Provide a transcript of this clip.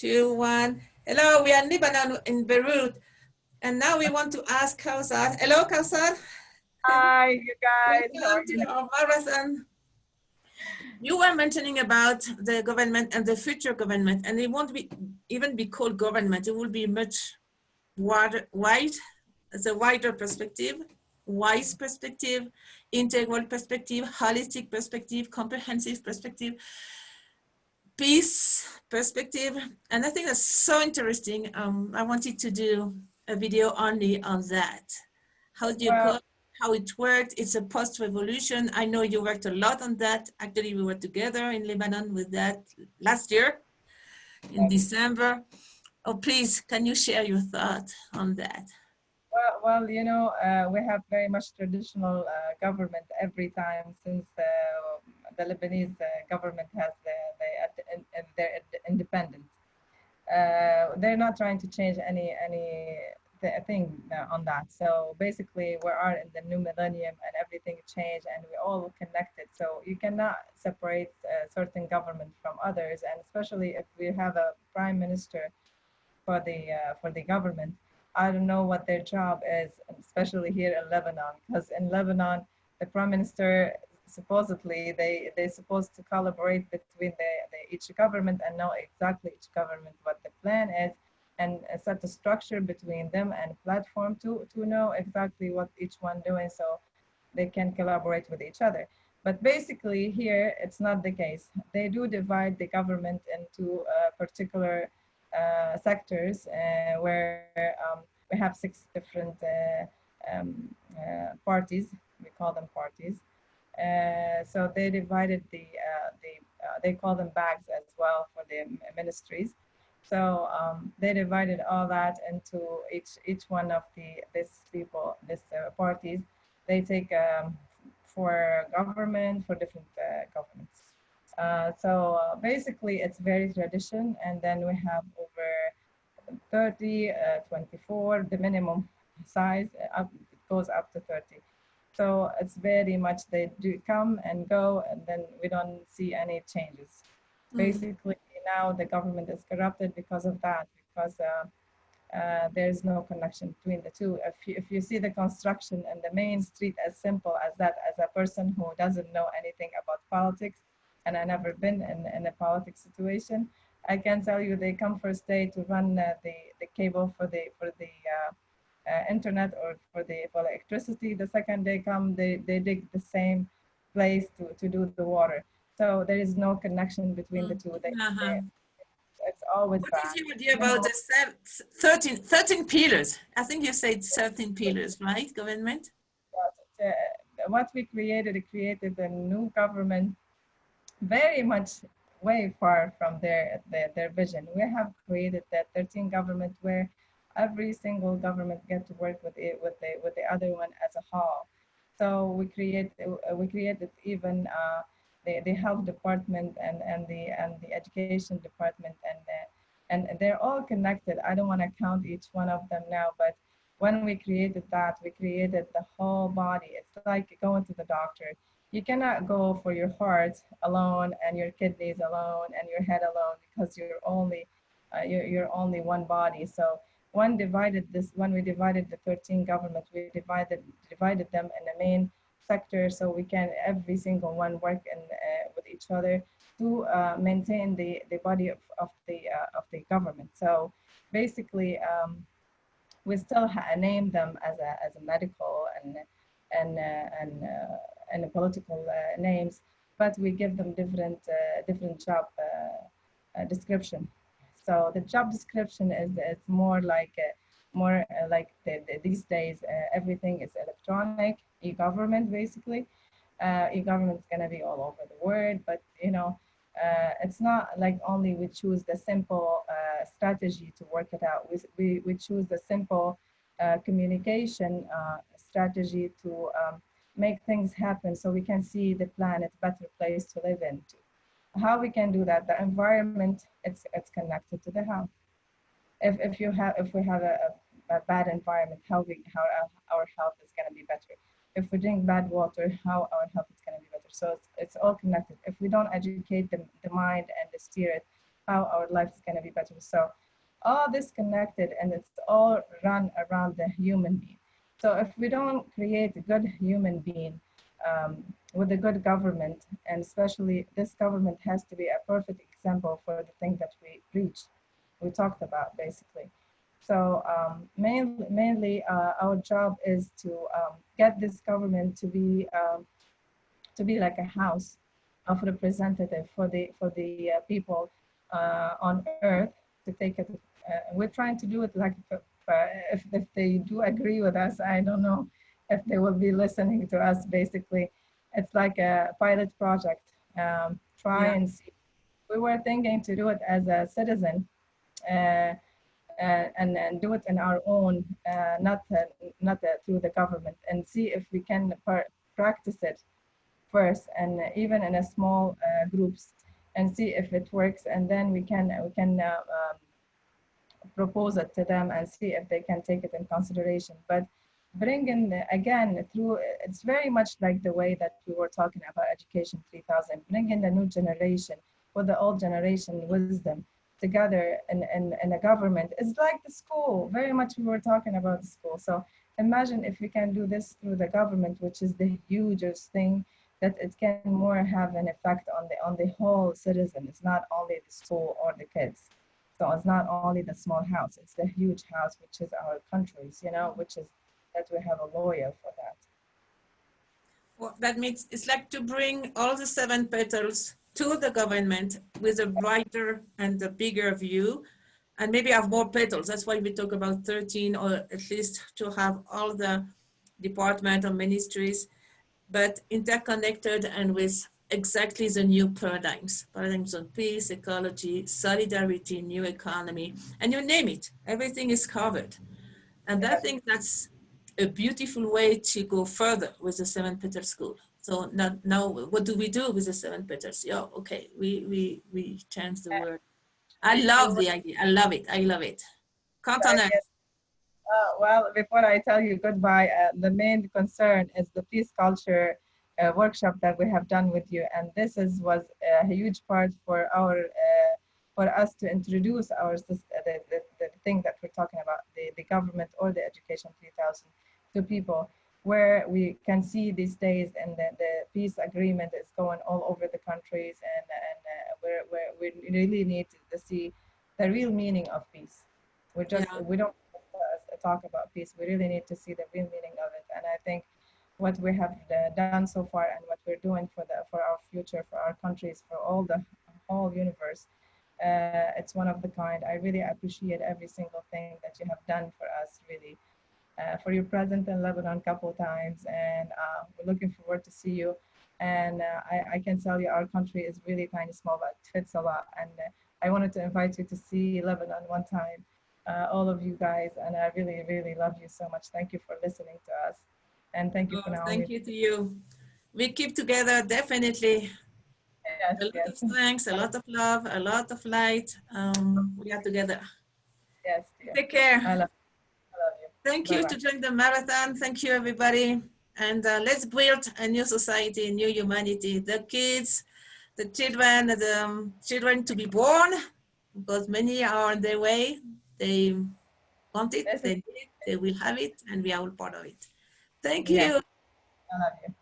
two, one. Hello, we are in Lebanon, in Beirut, and now we want to ask Kausar. Hello, Kausar. Hi, you guys. How are Welcome you? to our marathon. You were mentioning about the government and the future government, and it won't be even be called government. It will be much wide, as a wider perspective, wise perspective, integral perspective, holistic perspective, comprehensive perspective, peace perspective. And I think that's so interesting. I wanted to do a video only on that. How do you Well, call it? How it worked? It's a post-revolution. I know you worked a lot on that. Actually, we were together in Lebanon with that last year in December. Oh, please, can you share your thought on that? we have very much traditional government every time since the Lebanese government has their independence. They're not trying to change any thing on that. So basically, we are in the new millennium and everything changed and we're all connected. So you cannot separate certain government from others, and especially if we have a prime minister for the government. I don't know what their job is, especially here in Lebanon, because in Lebanon, the prime minister supposedly they supposed to collaborate between each government and know exactly each government what the plan is and set a structure between them and platform to know exactly what each one doing so they can collaborate with each other. But basically here it's not the case. They do divide the government into particular sectors where we have 6 different parties. We call them parties. So they divided they call them bags as well for the ministries. So they divided all that into each one of these parties. They take for government for different governments. So basically, it's very tradition, and then we have over 30, 24, the minimum size, it goes up to 30. So it's very much they do come and go, and then we don't see any changes. Basically, now the government is corrupted because of that, because there's no connection between the two. If you see the construction and the main street as simple as that, as a person who doesn't know anything about politics, and I never been in a politics situation, I can tell you they come first day to run the cable for the internet or for electricity. The second day come, they dig the same place to do the water. So there is no connection between the two. Uh-huh. It's always What is bad. your idea about the 13 pillars? I think you said 13 pillars, right? Government? But, what we created a new government very much way far from their vision. We have created that 13 government where every single government get to work with it with the other one as a whole. So we created even the health department and the education department and they're all connected. I don't want to count each one of them now, but when we created that, we created the whole body. It's like going to the doctor. You cannot go for your heart alone and your kidneys alone and your head alone because you're only one body. So when we divided the 13 governments, we divided them in the main sector so we can every single one work with each other to maintain the body of the government. So basically, we still name them as a medical and political names, but we give them different job description. So the job description is more like these days everything is electronic, e-government basically. E-government is gonna be all over the world, but it's not like only we choose the simple strategy to work it out. We choose the simple communication strategy to make things happen so we can see the planet better place to live in. How we can do that? The environment, it's connected to the health. If we have a bad environment, how our health is going to be better. If we drink bad water, how our health is going to be better. So it's all connected. If we don't educate the mind and the spirit, how our life is going to be better. So all this connected, and it's all run around the human being. So if we don't create a good human being with a good government, and especially this government has to be a perfect example for the thing that we preach, we talked about basically. So mainly our job is to get this government to be like a house of representative for the people on earth to take it. We're trying to do it like if they do agree with us. I don't know if they will be listening to us. Basically, it's like a pilot project. Try Yeah. and see. We were thinking to do it as a citizen. Uh, and do it in our own, not through the government, and see if we can practice it first, and even in a small groups, and see if it works, and then we can propose it to them and see if they can take it in consideration. But bring in again through, it's very much like the way that we were talking about education 3000. Bring in the new generation with the old generation wisdom together in a government. It's like the school, very much we were talking about the school. So imagine if we can do this through the government, which is the hugest thing, that it can more have an effect on the whole citizen. It's not only the school or the kids. So it's not only the small house, it's the huge house, which is our countries, you know, which is that we have a lawyer for that. Well, that means it's like to bring all the seven petals to the government with a brighter and a bigger view, and maybe have more petals. That's why we talk about 13, or at least to have all the department or ministries, but interconnected and with exactly the new paradigms on peace, ecology, solidarity, new economy, and you name it, everything is covered. And I Yes, think that's a beautiful way to go further with the Seven Petals School. So now what do we do with the Seven Petals? Yeah, okay, we change the word. I we love were, the idea. I love it. I love it. Count on us. yes. Well, before I tell you goodbye, the main concern is the peace culture workshop that we have done with you, and this was a huge part for us to introduce the thing that we're talking about, the government or the education 3000 to people, where we can see these days, and the peace agreement is going all over the countries, and we really need to see the real meaning of peace. Yeah, We don't talk about peace. We really need to see the real meaning of it. And I think what we have done so far, and what we're doing for our future, for our countries, for all the whole universe, it's one of the kind. I really appreciate every single thing that you have done for us, really. For your presence in Lebanon a couple of times, and we're looking forward to see you. And I can tell you our country is really kind of small, but it fits a lot. And I wanted to invite you to see Lebanon one time, all of you guys. And I really, really love you so much. Thank you for listening to us. And thank you oh, for Naomi. thank you to you. We keep together, definitely. Yes, A lot yes, of strength, a lot of love, a lot of light. We are together. yes, dear. Take care. I love you. Thank Bye you bye. to join the marathon. Thank you, everybody. And let's build a new society, a new humanity. The kids, the children to be born, because many are on their way. They want it, This is, they need it, they will have it, and we are all part of it. Thank yes, you. I love you.